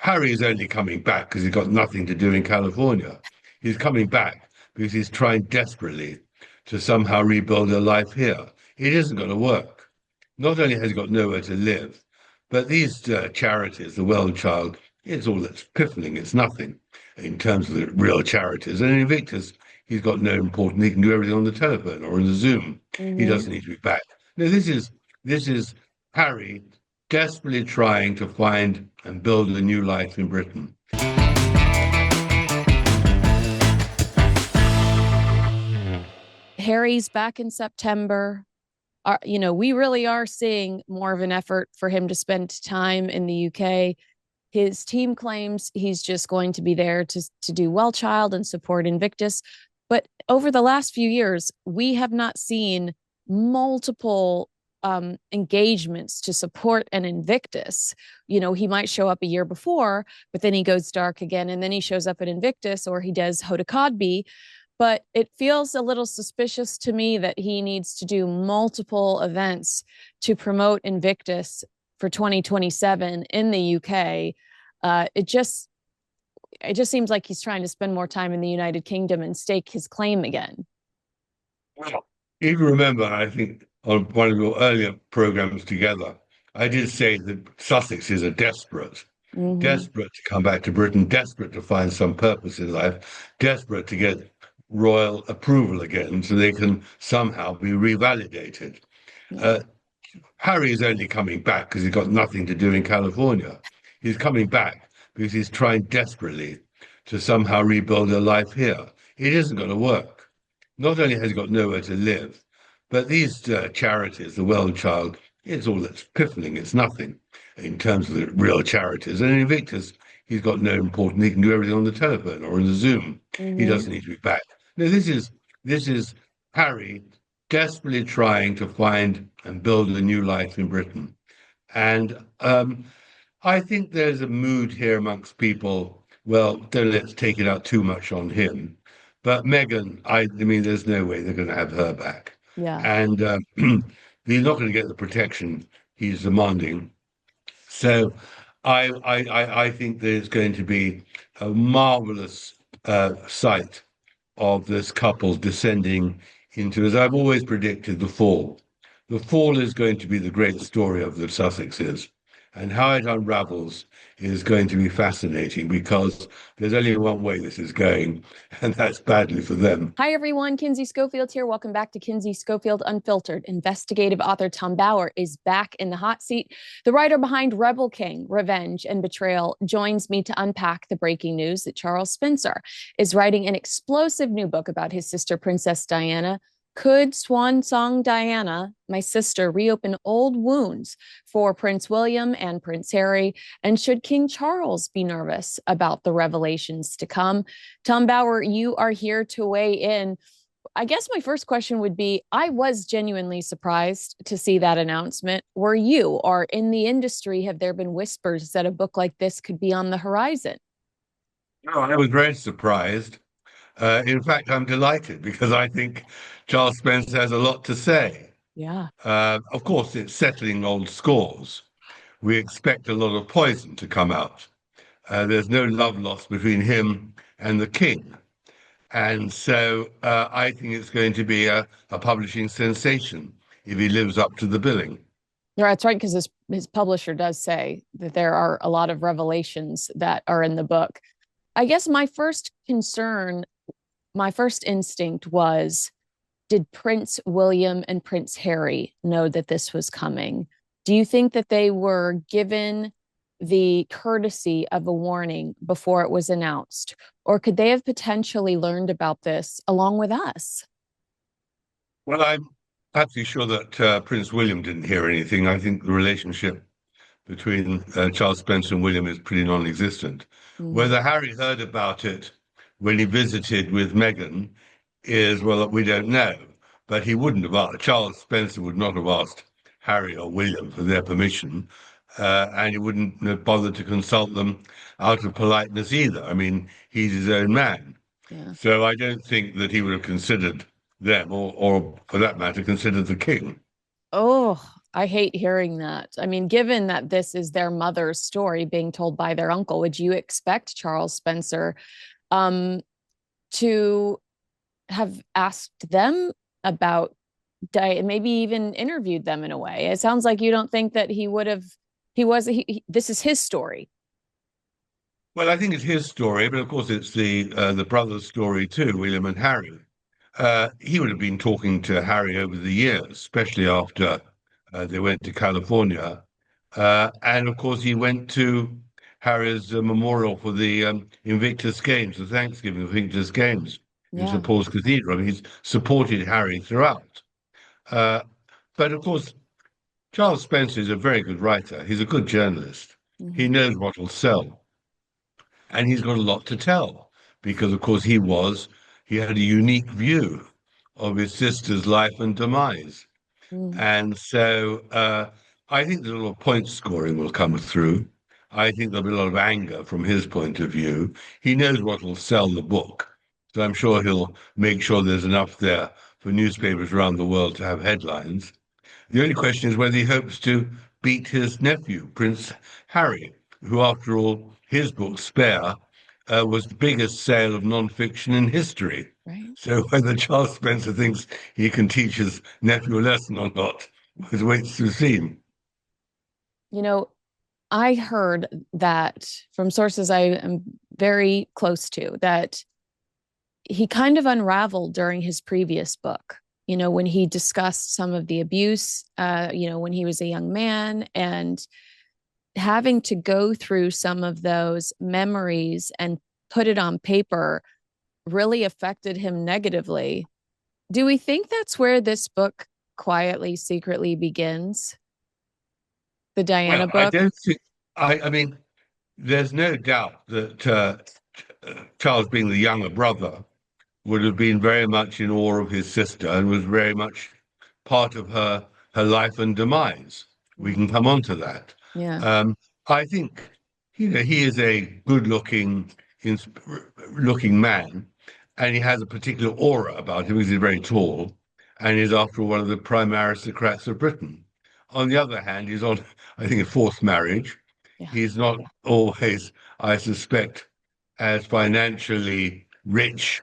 Harry is only coming back because he's got nothing to do in California. He's coming back because he's trying desperately to somehow rebuild a life here. It isn't going to work. Not only has he got nowhere to live, but these charities, the Well Child, it's all that's piffling. It's nothing in terms of the real charities. And in Invictus, he's got no important. He can do everything on the telephone or in the Zoom. He Hmm. doesn't need to be back. No, this is Harry desperately trying to find and build a new life in Britain. Harry's back in September. We really are seeing more of an effort for him to spend time in the UK. His team claims he's just going to be there to do Well Child and support Invictus. But over the last few years, we have not seen multiple engagements to support an Invictus. He might show up a year before, but then he goes dark again, and then he shows up at Invictus, or he does Hoda Codby. But it feels a little suspicious to me that he needs to do multiple events to promote Invictus for 2027 in the UK. It just seems like he's trying to spend more time in the United Kingdom and stake his claim again. Well, if you remember, I think on one of your earlier programs together, I did say that Sussexes are desperate, Mm-hmm. desperate to come back to Britain, desperate to find some purpose in life, desperate to get royal approval again so they can somehow be revalidated. Yeah. Uh, Harry is only coming back because he's got nothing to do in California. He's coming back because he's trying desperately to somehow rebuild a life here. It isn't going to work. Not only has he got nowhere to live, but these charities, the Well Child, it's all that's piffling. It's nothing in terms of the real charities. And in Invictus, he's got no important. He can do everything on the telephone or in the Zoom. He Mm-hmm. doesn't need to be back. No, this is Harry desperately trying to find and build a new life in Britain. And I think there's a mood here amongst people. Well, don't let's take it out too much on him. But Meghan, I mean, there's no way they're going to have her back. Yeah. And he's not going to get the protection he's demanding. So I think there's going to be a marvelous sight of this couple descending into, as I've always predicted, the fall. The fall is going to be the great story of the Sussexes, and how it unravels is going to be fascinating because there's only one way this is going, and that's badly for them. Hi, everyone. Kinsey Schofield here. Welcome back to Kinsey Schofield Unfiltered. Investigative author Tom Bauer is back in the hot seat. The writer behind Rebel King, Revenge and Betrayal joins me to unpack the breaking news that Charles Spencer is writing an explosive new book about his sister, Princess Diana. Could Swan Song Diana, my sister, reopen old wounds for Prince William and Prince Harry? And should King Charles be nervous about the revelations to come? Tom Bauer, you are here to weigh in. I guess my first question would be, I was genuinely surprised to see that announcement. Were you, or in the industry, have there been whispers that a book like this could be on the horizon? No, I was very surprised. In fact, I'm delighted because I think Charles Spencer has a lot to say. Yeah. Of course, it's settling old scores. We expect a lot of poison to come out. There's no love lost between him and the king. And so I think it's going to be a publishing sensation if he lives up to the billing. Yeah, that's right, because his publisher does say that there are a lot of revelations that are in the book. I guess my first concern, my first instinct was, did Prince William and Prince Harry know that this was coming? Do you think that they were given the courtesy of a warning before it was announced? Or could they have potentially learned about this along with us? Well, I'm absolutely sure that Prince William didn't hear anything. I think the relationship between Charles Spencer and William is pretty non-existent. Mm. Whether Harry heard about it when he visited with Meghan is, well, we don't know. But he wouldn't have asked, Charles Spencer would not have asked Harry or William for their permission, and he wouldn't have bothered to consult them out of politeness either. I mean, he's his own man. Yeah. So I don't think that he would have considered them, or for that matter, considered the king. Oh, I hate hearing that. I mean, given that this is their mother's story being told by their uncle, would you expect Charles Spencer um, to have asked them about diet, maybe even interviewed them in a way? It sounds like you don't think that he would have. This is his story. Well, I think it's his story, but of course it's the brothers' story too, William and Harry. He would have been talking to Harry over the years, especially after they went to California. And of course, he went to Harry's memorial for the Invictus Games, the Thanksgiving Invictus Games in Yeah. St. Paul's Cathedral. He's supported Harry throughout. Uh, but of course, Charles Spencer is a very good writer. He's a good journalist. He Mhm. knows what will sell. And he's got a lot to tell because, of course, he had a unique view of his sister's life and demise. Mm. And so I think the little point scoring will come through. I think there'll be a lot of anger from his point of view. He knows what will sell the book. So I'm sure he'll make sure there's enough there for newspapers around the world to have headlines. The only question is whether he hopes to beat his nephew, Prince Harry, who, after all, his book, Spare, was the biggest sale of non-fiction in history. Right. So whether Charles Spencer thinks he can teach his nephew a lesson or not waits to be seen. You know, I heard that from sources I am very close to that he kind of unraveled during his previous book. When he discussed some of the abuse, when he was a young man and having to go through some of those memories and put it on paper really affected him negatively. Do we think that's where this book quietly, secretly begins? The Diana Well, I book? don't think, I mean, there's no doubt that Charles, being the younger brother, would have been very much in awe of his sister and was very much part of her life and demise. We can come on to that. Yeah. Um, I think he is a good-looking, looking man, and he has a particular aura about him because he's very tall, and he's after all one of the prime aristocrats of Britain. On the other hand, he's on, I think, a fourth marriage. Yeah. He's not always, I suspect, as financially rich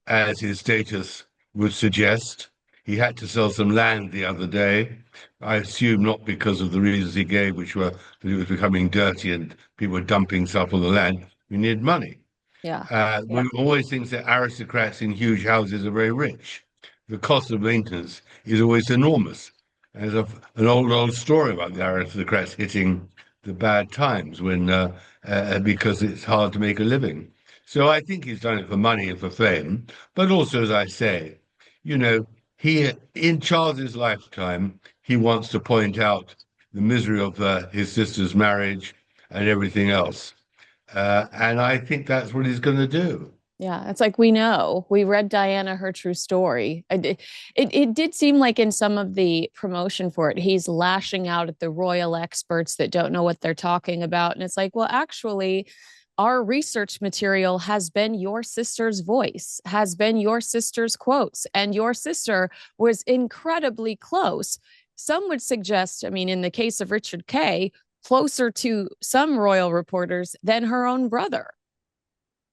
as his status would suggest. He had to sell some land the other day. I assume not because of the reasons he gave, which were that it was becoming dirty and people were dumping stuff on the land. We need money. Yeah. One always thinks that aristocrats in huge houses are very rich. The cost of maintenance is always enormous. There's an old story about the aristocrats hitting the bad times because it's hard to make a living. So I think he's done it for money and for fame, but also, as I say, you know, he in Charles's lifetime, he wants to point out the misery of his sister's marriage and everything else. And I think that's what he's going to do. Yeah, it's like we read Diana her true story. It did seem like in some of the promotion for it, he's lashing out at the royal experts that don't know what they're talking about. And it's like, well, actually, our research material has been your sister's voice, has been your sister's quotes, and your sister was incredibly close. Some would suggest, I mean, in the case of Richard Kay, closer to some royal reporters than her own brother.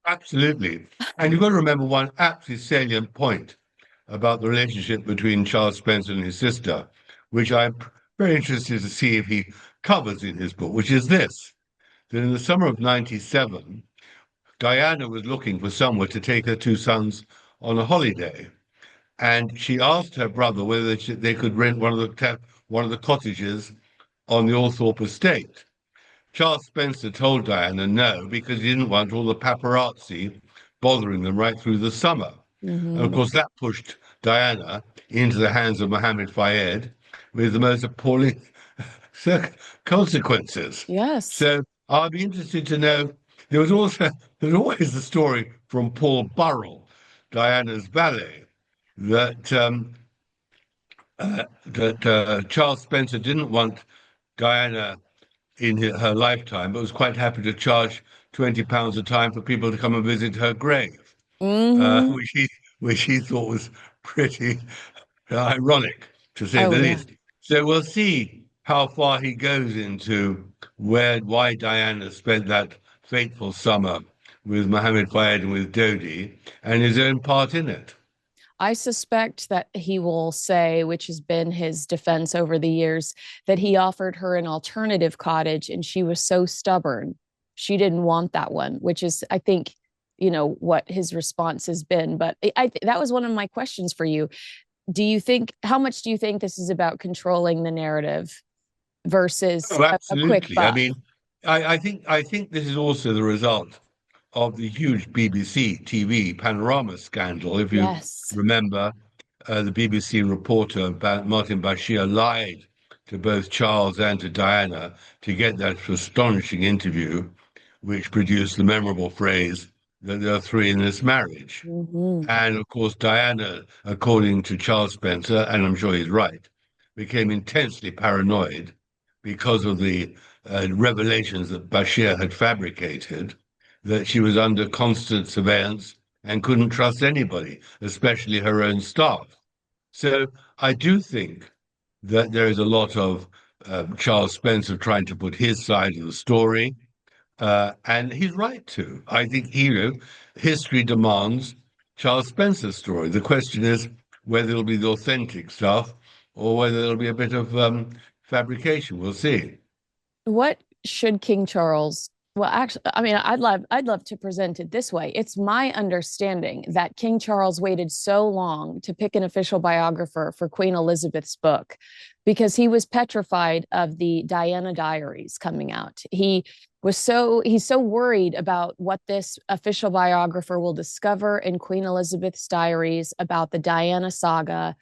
Absolutely. And you've got to remember one absolutely salient point about the relationship between Charles Spencer and his sister, which I'm very interested to see if he covers in his book, which is this, that in the summer of 97, Diana was looking for somewhere to take her two sons on a holiday. And she asked her brother whether they could rent one of the cottages on the Althorpe estate. Charles Spencer told Diana no, because he didn't want all the paparazzi bothering them right through the summer. And of Mm-hmm. course, that pushed Diana into the hands of Mohammed Fayed with the most appalling consequences. Yes. So I'd be interested to know. There's always the story from Paul Burrell, Diana's valet, that Charles Spencer didn't want Diana in her lifetime, but was quite happy to charge £20 a time for people to come and visit her grave, Mm-hmm. which he thought was pretty ironic, to say Oh the yeah. least. So we'll see how far he goes into why Diana spent that fateful summer with Mohammed Fayed and with Dodi, and his own part in it. I suspect that he will say, which has been his defense over the years, that he offered her an alternative cottage and she was so stubborn. She didn't want that one, which is, I think, what his response has been. But that was one of my questions for you. How much do you think this is about controlling the narrative versus Oh, a quick absolutely. I buck? mean, I think this is also the result of the huge BBC TV panorama scandal. If you Yes. remember, the BBC reporter Martin Bashir lied to both Charles and to Diana to get that astonishing interview, which produced the memorable phrase that there are three in this marriage. Mhm. And of course, Diana, according to Charles Spencer, and I'm sure he's right, became intensely paranoid because of the revelations that Bashir had fabricated, that she was under constant surveillance and couldn't trust anybody, especially her own staff. So I do think that there is a lot of Charles Spencer trying to put his side of the story, and he's right to. I think, history demands Charles Spencer's story. The question is whether it'll be the authentic stuff or whether it'll be a bit of fabrication. We'll see. What should King Charles? Well, actually, I mean, I'd love to present it this way. It's my understanding that King Charles waited so long to pick an official biographer for Queen Elizabeth's book because he was petrified of the Diana Diaries coming out. He's so worried about what this official biographer will discover in Queen Elizabeth's diaries about the Diana saga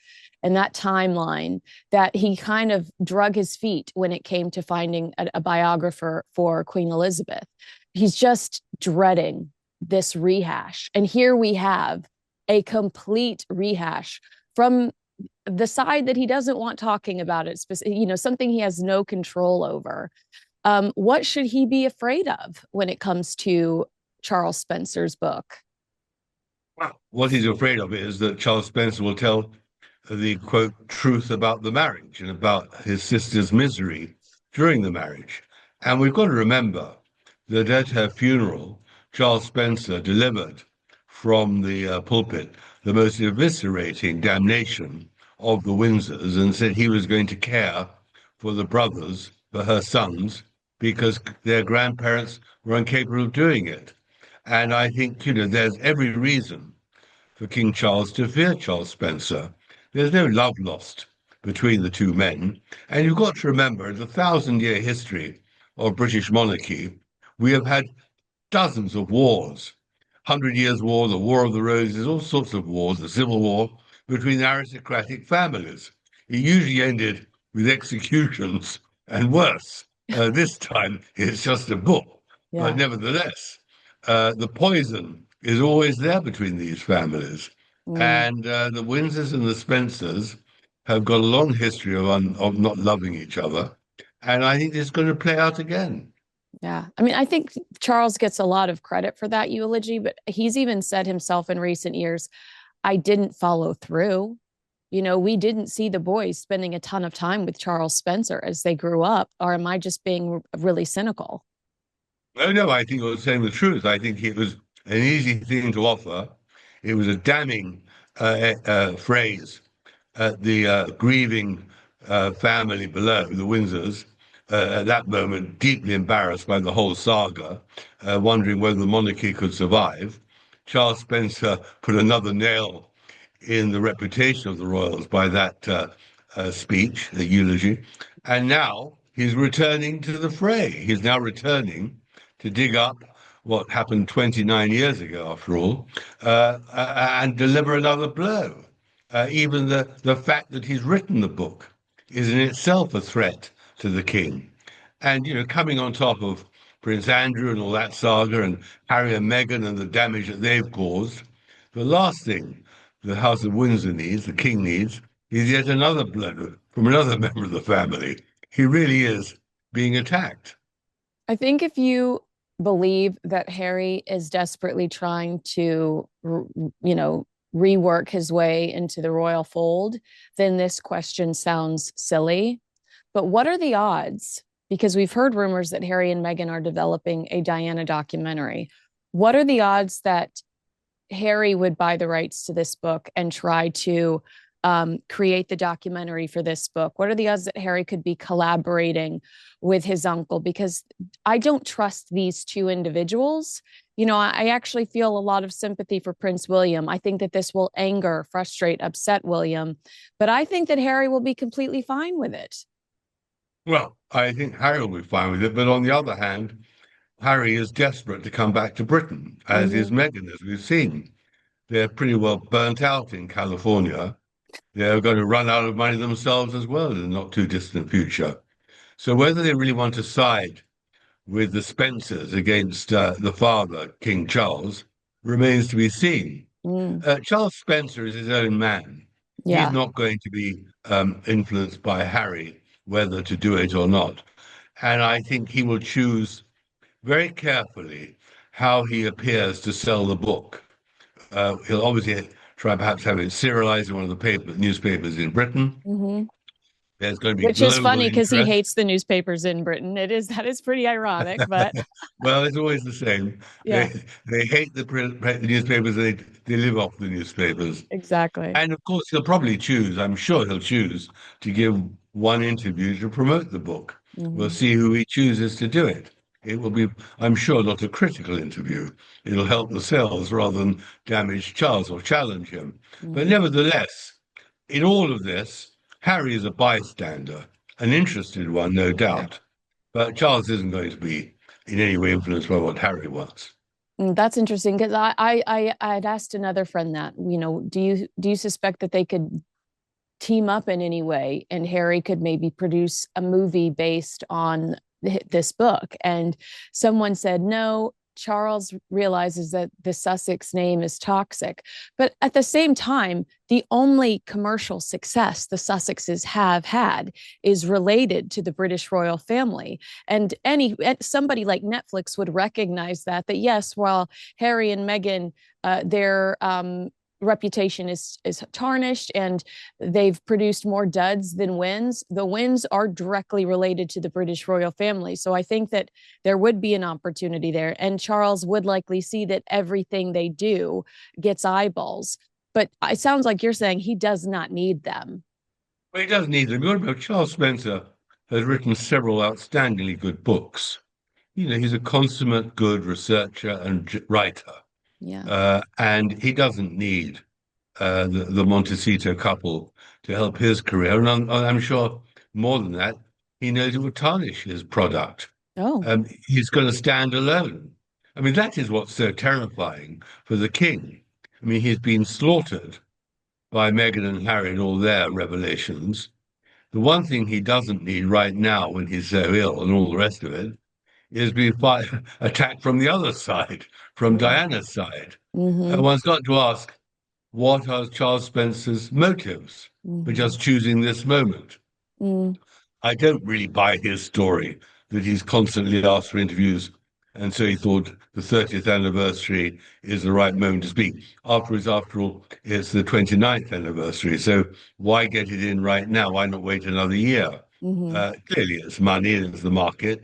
and that timeline, that he kind of drug his feet when it came to finding a biographer for Queen Elizabeth. He's just dreading this rehash. And here we have a complete rehash from the side that he doesn't want talking about it, something he has no control over. What should he be afraid of when it comes to Charles Spencer's book? Well, what he's afraid of is that Charles Spencer will tell the quote truth about the marriage and about his sister's misery during the marriage. And we've got to remember that at her funeral, Charles Spencer delivered from the pulpit the most eviscerating damnation of the Windsors and said he was going to care for the brothers, for her sons, because their grandparents were incapable of doing it. And I think, there's every reason for King Charles to fear Charles Spencer. There's no love lost between the two men. And you've got to remember, in the thousand-year history of British monarchy, we have had dozens of wars. Hundred Years' War, the War of the Roses, all sorts of wars, the Civil War between aristocratic families. It usually ended with executions and worse. This time it's just a book, but Yeah. nevertheless, the poison is always there between these families. Mm. And the Windsors and the Spencers have got a long history of not loving each other. And I think it's going to play out again. Yeah. I mean, I think Charles gets a lot of credit for that eulogy, but he's even said himself in recent years, I didn't follow through. We didn't see the boys spending a ton of time with Charles Spencer as they grew up. Or am I just being really cynical? No, no, I think I was saying the truth. I think it was an easy thing to offer. It was a damning phrase at the grieving family below, the Windsors, at that moment, deeply embarrassed by the whole saga, wondering whether the monarchy could survive. Charles Spencer put another nail in the reputation of the royals by that speech, the eulogy. And now he's returning to the fray. He's now returning to dig up what happened 29 years ago, after all, and deliver another blow. Even the fact that he's written the book is in itself a threat to the king. And, coming on top of Prince Andrew and all that saga and Harry and Meghan and the damage that they've caused, the last thing the House of Windsor needs, the king needs, is yet another blow from another member of the family. He really is being attacked. I think if you believe that Harry is desperately trying to, rework his way into the royal fold, then this question sounds silly. But what are the odds? Because we've heard rumors that Harry and Meghan are developing a Diana documentary. What are the odds that Harry would buy the rights to this book and try to create the documentary for this book? What are the odds that Harry could be collaborating with his uncle? Because I don't trust these two individuals. You know, I actually feel a lot of sympathy for Prince William. I think that this will anger, frustrate, upset William, but I think that Harry will be completely fine with it. Well, I think Harry will be fine with it, but on the other hand, Harry is desperate to come back to Britain, as is Mm-hmm. Meghan, as we've seen. They're pretty well burnt out in California. They're going to run out of money themselves as well in the not too distant future. So whether they really want to side with the Spencers against the father, King Charles, remains to be seen. Mm, Charles Spencer is his own man. He's yeah. not going to be influenced by Harry whether to do it or not. And I think he will choose very carefully how he appears to sell the book. He'll obviously try perhaps have it serialized in one of the newspapers in Britain. Mm-hmm. There's going to be Which is global funny because he interest. hates the newspapers in Britain. That is pretty ironic, but Well, it's always the same. yeah, They hate the newspapers. They live off the newspapers. exactly. And of course, he'll probably choose, I'm sure he'll choose to give one interview to promote the book. We'll Mm-hmm. see who he chooses to do it. It will be, I'm sure, not a critical interview. It'll help the sales rather than damage Charles or challenge him. But Mm-hmm. nevertheless, in all of this, Harry is a bystander, an interested one, no doubt. But Charles isn't going to be in any way influenced by what Harry wants. That's interesting because I had asked another friend that, you know, do you suspect that they could team up in any way and Harry could maybe produce a movie based on this book? And someone said, no, Charles realizes that the Sussex name is toxic. But at the same time, the only commercial success the Sussexes have had is related to the British royal family. And somebody like Netflix would recognize that yes, while Harry and Meghan, their reputation is tarnished and they've produced more duds than wins. The wins are directly related to the British royal family. So I think that there would be an opportunity there. And Charles would likely see that everything they do gets eyeballs. But it sounds like you're saying he does not need them. Well, he doesn't need them. Remember, Charles Spencer has written several outstandingly good books. You know, he's a consummate good researcher and writer. Yeah. And he doesn't need the Montecito couple to help his career. And I'm sure more than that, he knows it will tarnish his product. Oh. He's going to stand alone. I mean, that is what's so terrifying for the king. I mean, he's been slaughtered by Meghan and Harry and all their revelations. The one thing he doesn't need right now when he's so ill and all the rest of it is being attacked from the other side, from Diana's side. Mm-hmm. One's got to ask, what are Charles Spencer's motives for Mm-hmm. just choosing this moment? Mm-hmm. I don't really buy his story that he's constantly asked for interviews, and so he thought the 30th anniversary is the right moment to speak. After all, it's the 29th anniversary, so why get it in right now? Why not wait another year? Mm-hmm. Clearly, it's money and it's the market,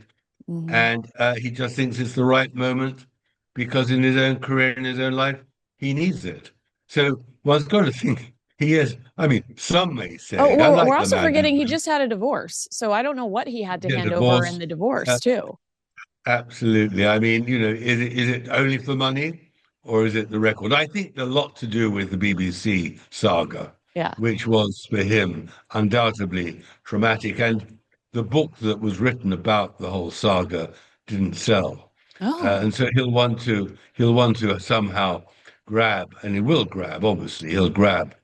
Mm-hmm. and he just thinks it's the right moment because in his own career, in his own life, he needs it. So one's got to think he is. I mean, some may Oh, say, I we're like the also man forgetting he just had a divorce. So I don't know what he had to who's hand over in divorced. the divorce, Uh, too. Absolutely. I mean, you know, is it only for money or is it the record? I think a lot to do with the BBC saga, Yeah. which was for him undoubtedly traumatic. And the book that was written about the whole saga didn't sell. Oh. And so he'll want to somehow grab, and he will grab, obviously, he'll grab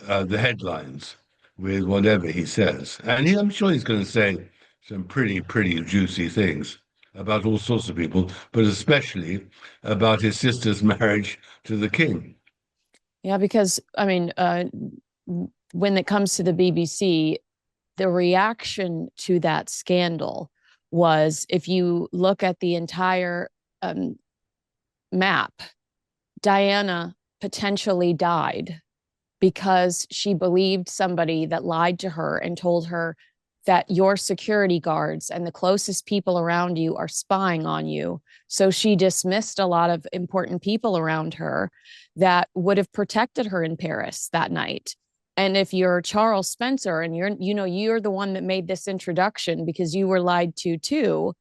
the headlines with whatever he says. And I'm sure he's going to say some pretty juicy things about all sorts of people, but especially about his sister's marriage to the king. Yeah, because I mean, when it comes to the BBC, the reaction to that scandal was, if you look at the entire map, Diana potentially died because she believed somebody that lied to her and told her that your security guards and the closest people around you are spying on you. So she dismissed a lot of important people around her that would have protected her in Paris that night. And if you're Charles Spencer and you're the one that made this introduction because you were lied to too,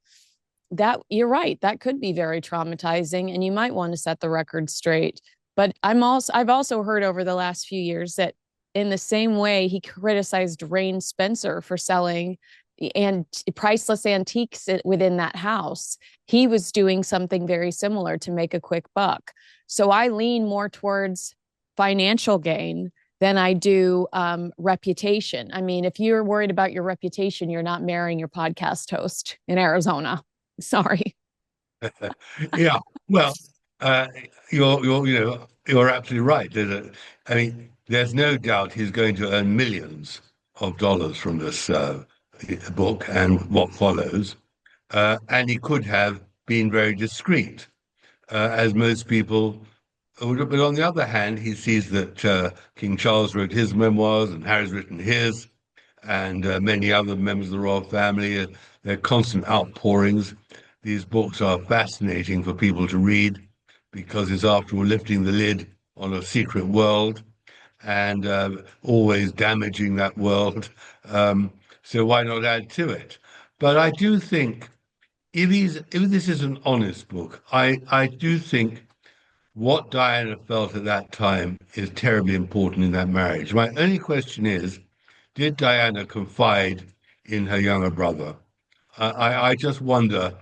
that you're right, that could be very traumatizing and you might want to set the record straight. But I've also heard over the last few years that in the same way he criticized Rain Spencer for selling and priceless antiques within that house, he was doing something very similar to make a quick buck. So I lean more towards financial gain than I do reputation. I mean, if you're worried about your reputation, you're not marrying your podcast host in Arizona. Sorry. Yeah, well, uh, you're absolutely right. I mean, there's no doubt he's going to earn millions of dollars from this book and what follows. And he could have been very discreet, as most people would. But on the other hand, he sees that King Charles wrote his memoirs and Harry's written his, and many other members of the royal family. Their constant outpourings. These books are fascinating for people to read because it's, after all, lifting the lid on a secret world and always damaging that world. So why not add to it? But I do think if this is an honest book, I do think what Diana felt at that time is terribly important in that marriage. My only question is, did Diana confide in her younger brother? I just wonder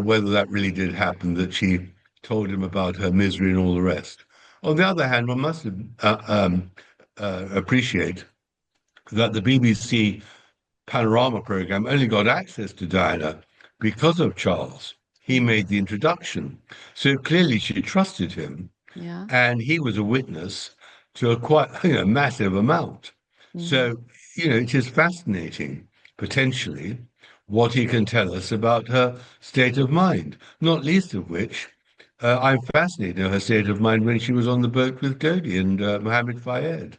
whether that really did happen, that she told him about her misery and all the rest. On the other hand, one must appreciate that the BBC Panorama program only got access to Diana because of Charles. He made the introduction. So clearly she trusted him, Yeah. and he was a witness to a quite massive amount. Mm-hmm. So, it is fascinating, potentially, what he can tell us about her state of mind, not least of which I'm fascinated in her state of mind when she was on the boat with Dodi and Mohammed Fayed.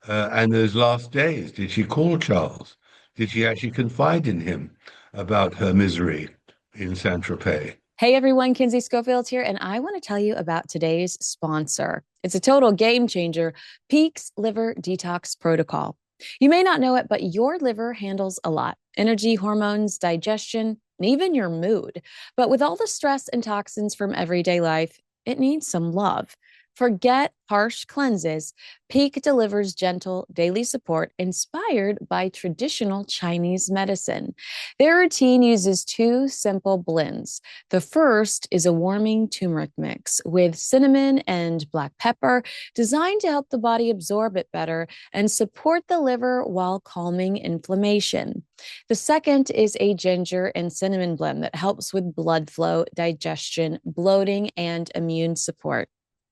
And those last days, did she call Charles? Did she actually confide in him about her misery in Saint-Tropez? Hey everyone, Kinsey Schofield here, and I want to tell you about today's sponsor. It's a total game changer, Peak's Liver Detox Protocol. You may not know it, but your liver handles a lot: energy, hormones, digestion, and even your mood. But with all the stress and toxins from everyday life, it needs some love. Forget harsh cleanses. Peak delivers gentle daily support inspired by traditional Chinese medicine. Their routine uses two simple blends. The first is a warming turmeric mix with cinnamon and black pepper, designed to help the body absorb it better and support the liver while calming inflammation. The second is a ginger and cinnamon blend that helps with blood flow, digestion, bloating, and immune support.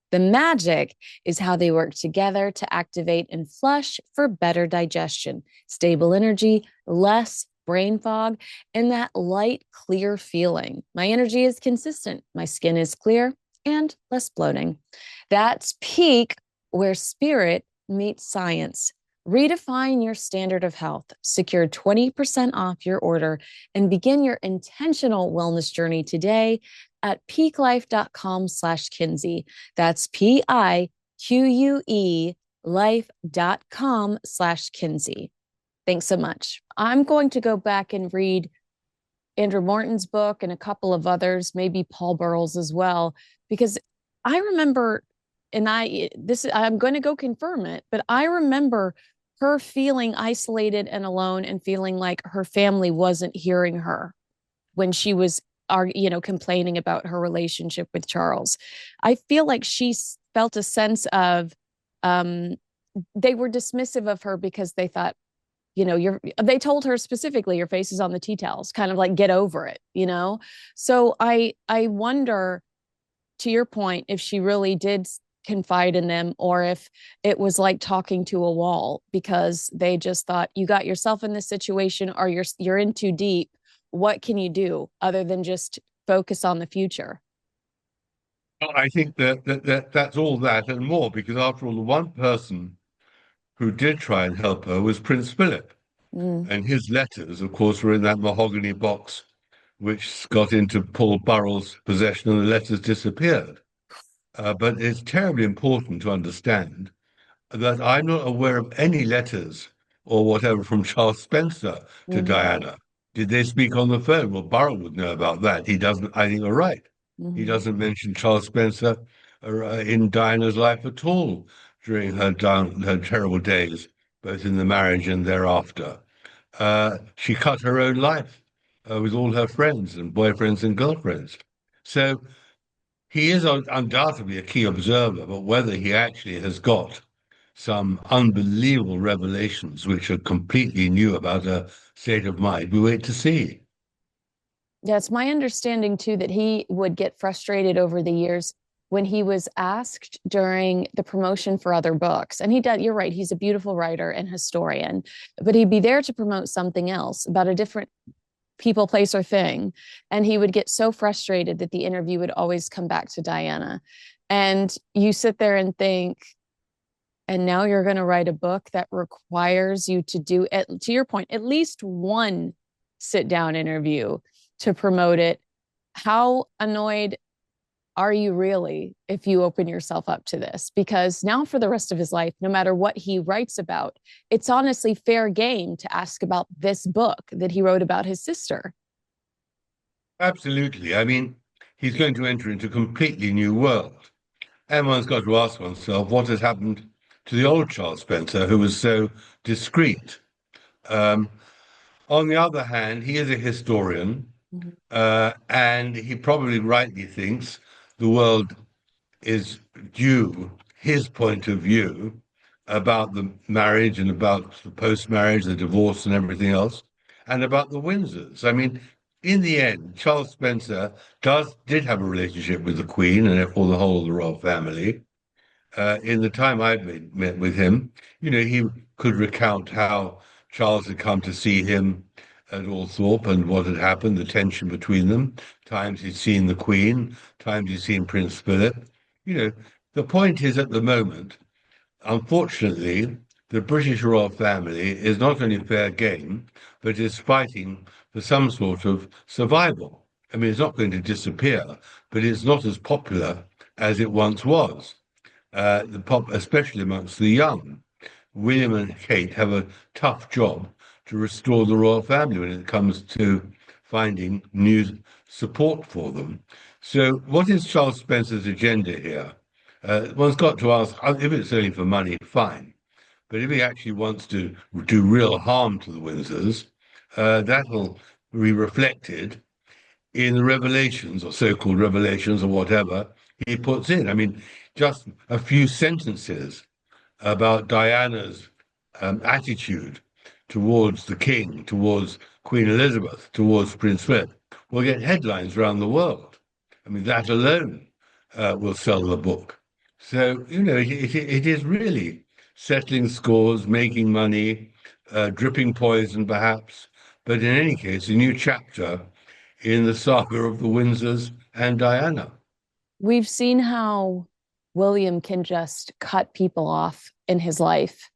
The magic is how they work together to activate and flush for better digestion, stable energy, less brain fog, and that light, clear feeling. My energy is consistent, my skin is clear, and less bloating. That's Peak, where spirit meets science. Redefine your standard of health, secure 20% off your order, and begin your intentional wellness journey today at peaklife.com/Kinsey. That's PIQUE life.com/Kinsey. Thanks so much. I'm going to go back and read Andrew Morton's book and a couple of others, maybe Paul Burrell's as well, because I remember, and I'm going to go confirm it, but I remember her feeling isolated and alone and feeling like her family wasn't hearing her when she was complaining about her relationship with Charles. I feel like she felt a sense of they were dismissive of her because they thought, they told her specifically, your face is on the tea towels, kind of like, get over it. So I wonder, to your point, if she really did confide in them or if it was like talking to a wall because they just thought, you got yourself in this situation or you're in too deep. What can you do other than just focus on the future? I think that's all that and more, because after all, the one person who did try and help her was Prince Philip. Mm. And his letters, of course, were in that mahogany box, which got into Paul Burrell's possession, and the letters disappeared. But it's terribly important to understand that I'm not aware of any letters or whatever from Charles Spencer to Hmm. Diana. Did they speak on the phone? Well, Burrell would know about that. He doesn't, I think you're right. He Hmm. doesn't mention Charles Spencer in Diana's life at all during her terrible days, both in the marriage and thereafter. She cut her own life with all her friends and boyfriends and girlfriends. So he is undoubtedly a key observer, but whether he actually has got some unbelievable revelations which are completely new about her state of mind, we wait to see. Yeah, it's my understanding too that he would get frustrated over the years when he was asked during the promotion for other books. And he did, you're right, he's a beautiful writer and historian, but he'd be there to promote something else about a different people, place, or thing. And he would get so frustrated that the interview would always come back to Diana. And you sit there and think, and now you're going to write a book that requires you to do, to your point, at least one sit down interview to promote it. How annoyed are you really if you open yourself up to this? Because now, for the rest of his life, no matter what he writes about, it's honestly fair game to ask about this book that he wrote about his sister. Absolutely. I mean, he's going to enter into a completely new world. And one's got to ask oneself what has happened to the old Charles Spencer, who was so discreet. Um, on the other hand, he is a historian, Mhm. and he probably rightly thinks the world is due his point of view about the marriage and about the post-marriage, the divorce and everything else, and about the Windsors. I mean, in the end, Charles Spencer did have a relationship with the Queen and therefore the whole of the royal family. In the time met with him, he could recount how Charles had come to see him at Althorpe and what had happened, the tension between them. Times he'd seen the Queen, times he'd seen Prince Philip. You know, the point is at the moment, unfortunately, the British royal family is not only fair game, but is fighting for some sort of survival. I mean, it's not going to disappear, but it's not as popular as it once was especially amongst the young. William and Kate have a tough job to restore the royal family when it comes to finding new support for them. So, what is Charles Spencer's agenda here? One's got to ask if it's only for money, fine. But if he actually wants to do real harm to the Windsors, that'll be reflected in the revelations or so-called revelations or whatever he puts in. I mean, just a few sentences about Diana's attitude towards the king, towards Queen Elizabeth, towards Prince Philip will get headlines around the world. I mean, that alone will sell the book. So, it is really settling scores, making money, dripping poison perhaps, but in any case, a new chapter in the saga of the Windsors and Diana. We've seen how William can just cut people off in his life.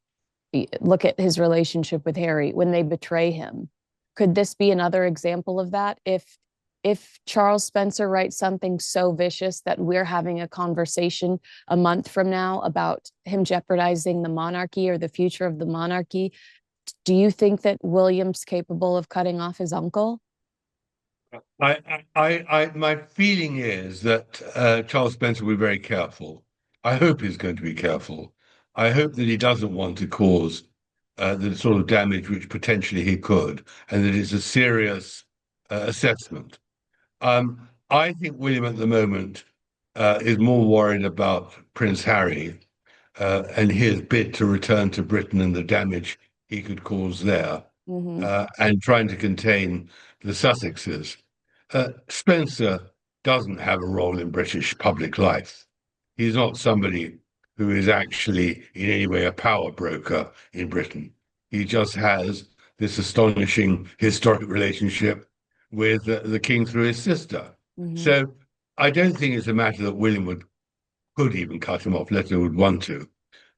Look at his relationship with Harry when they betray him. Could this be another example of that? If Charles Spencer writes something so vicious that we're having a conversation a month from now about him jeopardizing the monarchy or the future of the monarchy, do you think that William's capable of cutting off his uncle? My feeling is that Charles Spencer will be very careful. I hope he's going to be careful. I hope that he doesn't want to cause the sort of damage which potentially he could, and that it's a serious assessment. I think William at the moment is more worried about Prince Harry and his bid to return to Britain and the damage he could cause there, Mm-hmm. and trying to contain the Sussexes. Spencer doesn't have a role in British public life. He's not somebody who is actually in any way a power broker in Britain. He just has this astonishing historic relationship with the king through his sister. Mm-hmm. So I don't think it's a matter that William could even cut him off, let alone would want to.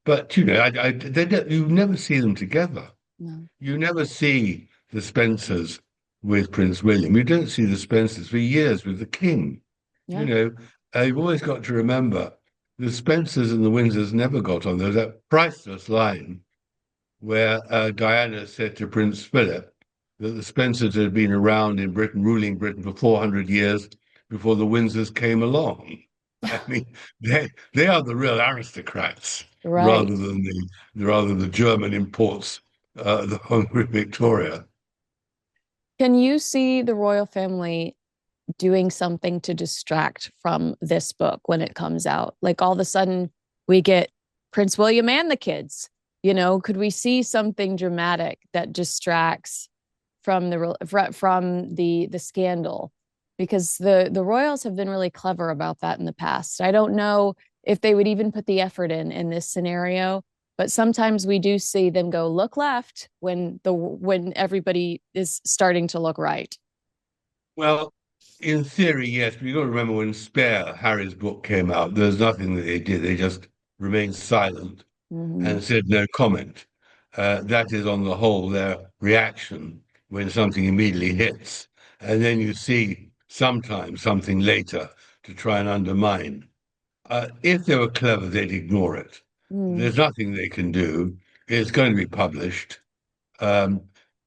But you never see them together. No. You never see the Spencers with Prince William. You don't see the Spencers for years with the King. You Yeah. know, you've always got to remember the Spencers and the Windsors never got on. There was that priceless line where Diana said to Prince Philip that the Spencers had been around in Britain, ruling Britain for 400 years before the Windsors came along. I mean, they are the real aristocrats Right. rather the German imports, the Hungry Victoria. Can you see the royal family doing something to distract from this book when it comes out? Like all of a sudden we get Prince William and the kids. Could we see something dramatic that distracts from the scandal? Because the royals have been really clever about that in the past. I don't know if they would even put the effort in this scenario, but sometimes we do see them go look left when everybody is starting to look right. Well, in theory, yes, but you've got to remember when Spare, Harry's book, came out, there's nothing that they did. They just remained silent Mm-hmm. and said no comment. That is, on the whole, their reaction when something immediately hits. And then you see sometimes something later to try and undermine. If they were clever, they'd ignore it. Mm. There's nothing they can do. It's going to be published. Um,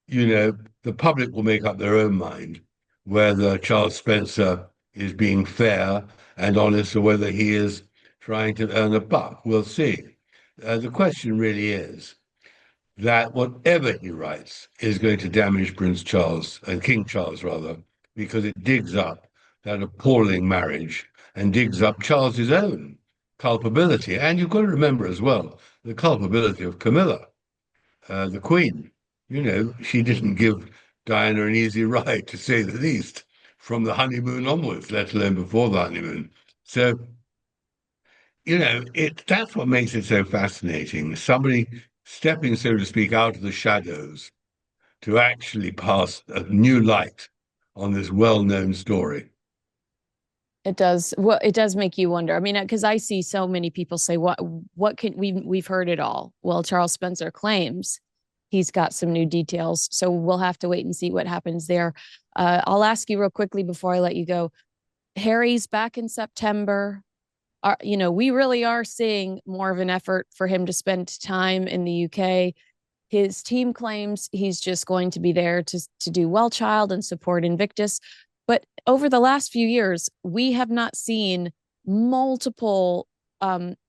you know, the public will make up their own mind whether Charles Spencer is being fair and honest or whether he is trying to earn a buck. We'll see. The question really is that whatever he writes is going to damage Prince Charles and King Charles, rather, because it digs up that appalling marriage and digs up Charles's own culpability. And you've got to remember as well the culpability of Camilla, the Queen. She didn't give Diana an easy ride, to say the least, from the honeymoon onwards, let alone before the honeymoon. So, that's what makes it so fascinating. Somebody stepping, so to speak, out of the shadows to actually pass a new light on this well-known story. It does. Well, it does make you wonder. I mean, because I see so many people say, "What can we've heard it all." Well, Charles Spencer claims he's got some new details, so we'll have to wait and see what happens there. I'll ask you real quickly before I let you go. Harry's back in September. We really are seeing more of an effort for him to spend time in the UK. His team claims he's just going to be there to do Well Child and support Invictus. But over the last few years, we have not seen multiple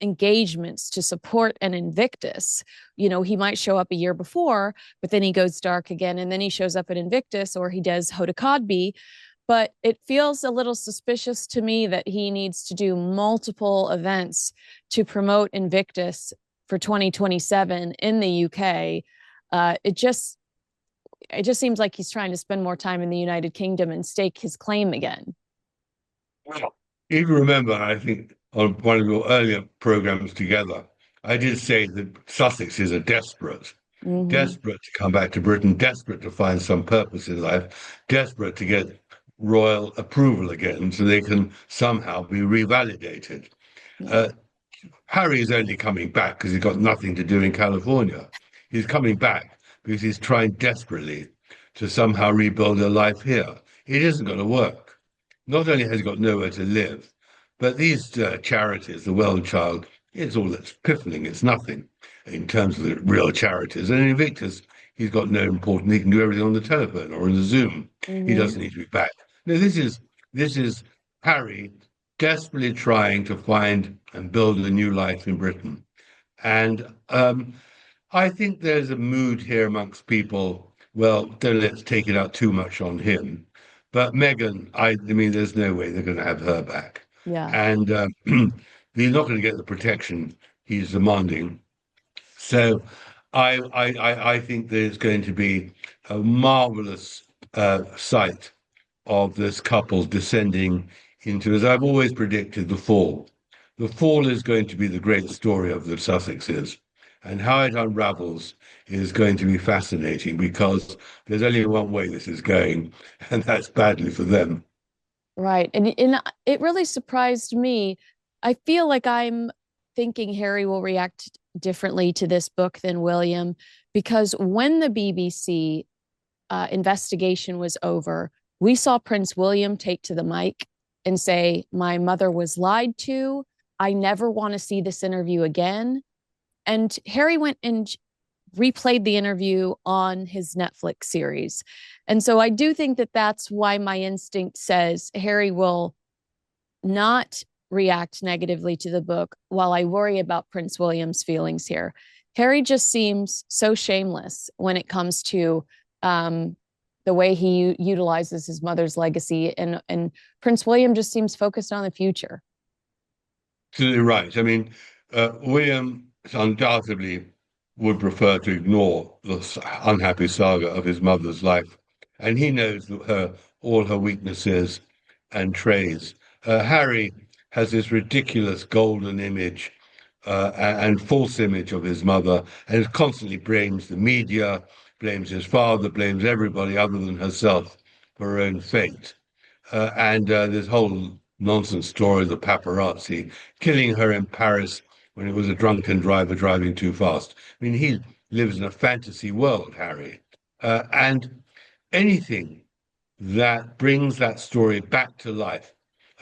engagements to support an Invictus. He might show up a year before, but then he goes dark again, and then he shows up at Invictus or he does Hoda Kotb. But it feels a little suspicious to me that he needs to do multiple events to promote Invictus for 2027 in the UK. It just seems like he's trying to spend more time in the United Kingdom and stake his claim again. Well, if you remember, I think on one of your earlier programs together, I did say that Sussexes are desperate, Mm-hmm. desperate to come back to Britain, desperate to find some purpose in life, desperate to get royal approval again so they can somehow be revalidated. Yeah. Uh, Harry is only coming back because he's got nothing to do in California. He's coming back because he's trying desperately to somehow rebuild a life here. It isn't going to work. Not only has he got nowhere to live, but these charities, the Well Child, it's all that's piffling. It's nothing in terms of the real charities. And in Invictus, he's got no important. He can do everything on the telephone or on the Zoom. He Mm-hmm. doesn't need to be back. No, this is Harry desperately trying to find and build a new life in Britain. And I think there's a mood here amongst people. Well, don't let's take it out too much on him. But Meghan, I mean, there's no way they're going to have her back. Yeah. And he's not going to get the protection he's demanding. So I think there's going to be a marvelous sight of this couple descending into, as I've always predicted, the fall. The fall is going to be the great story of the Sussexes, and how it unravels is going to be fascinating because there's only one way this is going, and that's badly for them. Right. And it really surprised me. I feel like I'm thinking Harry will react differently to this book than William because when the BBC investigation was over, we saw Prince William take to the mic and say, "My mother was lied to. I never want to see this interview again." And Harry went and replayed the interview on his Netflix series. And so I do think that that's why my instinct says Harry will not react negatively to the book, while I worry about Prince William's feelings here. Harry just seems so shameless when it comes to the way he utilizes his mother's legacy, and Prince William just seems focused on the future. Absolutely right. I mean, William undoubtedly would prefer to ignore the unhappy saga of his mother's life, and he knows all her weaknesses and traits. Harry has this ridiculous golden image and false image of his mother, and constantly blames the media, blames his father, blames everybody other than herself for her own fate. And this whole nonsense story of the paparazzi killing her in Paris when it was a drunken driver driving too fast. I mean, he lives in a fantasy world, Harry. And anything that brings that story back to life,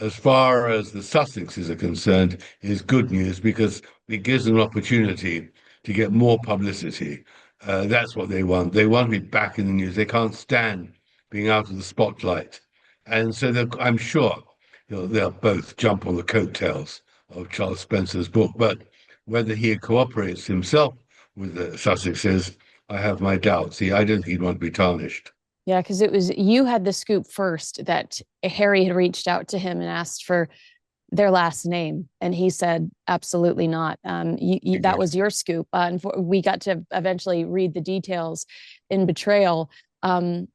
as far as the Sussexes are concerned, is good news because it gives them an opportunity to get more publicity. That's what they want. They want to be back in the news. They can't stand being out of the spotlight. And so I'm sure they'll both jump on the coattails of Charles Spencer's book. But whether he cooperates himself with the Sussexes, I have my doubts. I don't think he'd want to be tarnished. Yeah, because it was you had the scoop first that Harry had reached out to him and asked for their last name, and he said absolutely not. That was your scoop, and we got to eventually read the details in Betrayal. And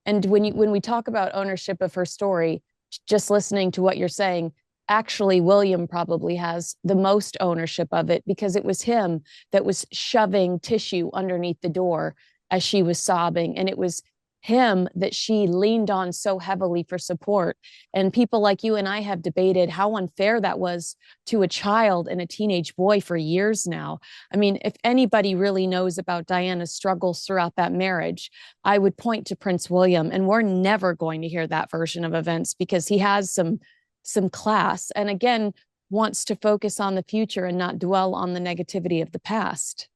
when we talk about ownership of her story, just listening to what you're saying, actually William probably has the most ownership of it, because it was him that was shoving tissue underneath the door as she was sobbing, and it was him that she leaned on so heavily for support. And people like you and I have debated how unfair that was to a child and a teenage boy for years now. I mean, if anybody really knows about Diana's struggles throughout that marriage, I would point to Prince William. And we're never going to hear that version of events because he has some class, and again, wants to focus on the future and not dwell on the negativity of the past.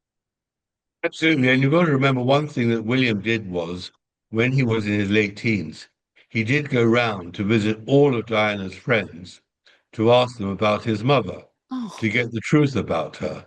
Absolutely. And you've got to remember one thing that William did was when he was in his late teens, he did go round to visit all of Diana's friends to ask them about his mother, Oh, to get the truth about her.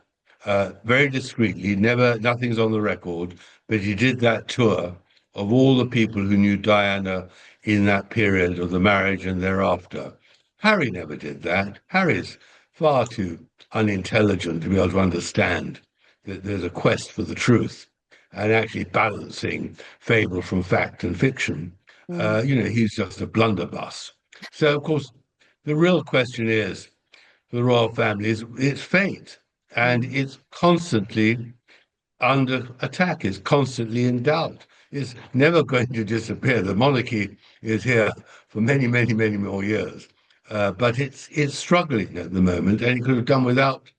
Very discreetly, nothing's on the record, but he did that tour of all the people who knew Diana in that period of the marriage and thereafter. Harry never did that. Harry's far too unintelligent to be able to understand that there's a quest for the truth and actually balancing fable from fact and fiction. mm, He's just a blunderbuss. So, of course, the real question is for the royal family is its fate, and mm. it's constantly under attack, is constantly in doubt. It's never going to disappear. The monarchy is here for many, many, many more years. But it's struggling at the moment, and it could have done without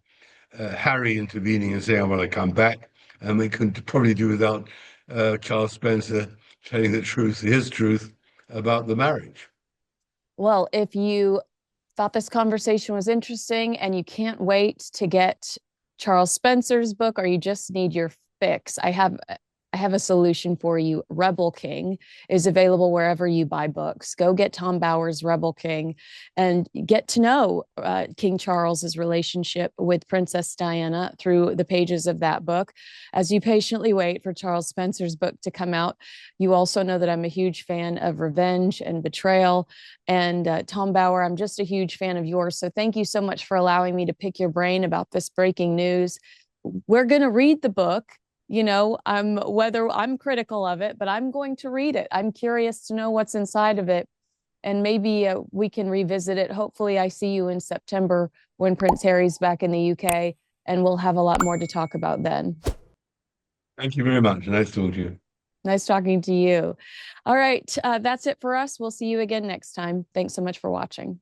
Harry intervening and saying, "I want to come back." And we could probably do without Charles Spencer telling the truth, his truth about the marriage. Well, if you thought this conversation was interesting and you can't wait to get Charles Spencer's book, or you just need your fix, I have a solution for you. Rebel King is available wherever you buy books. Go get Tom Bower's Rebel King and get to know King Charles's relationship with Princess Diana through the pages of that book. As you patiently wait for Charles Spencer's book to come out, you also know that I'm a huge fan of Revenge and Betrayal. And Tom Bower, I'm just a huge fan of yours. So thank you so much for allowing me to pick your brain about this breaking news. We're going to read the book. Whether I'm critical of it, but I'm going to read it. I'm curious to know what's inside of it, and maybe we can revisit it. Hopefully I see you in September when Prince Harry's back in the UK, and we'll have a lot more to talk about then. Thank you very much. Nice talking to you. Nice talking to you. All right, that's it for us. We'll see you again next time. Thanks so much for watching.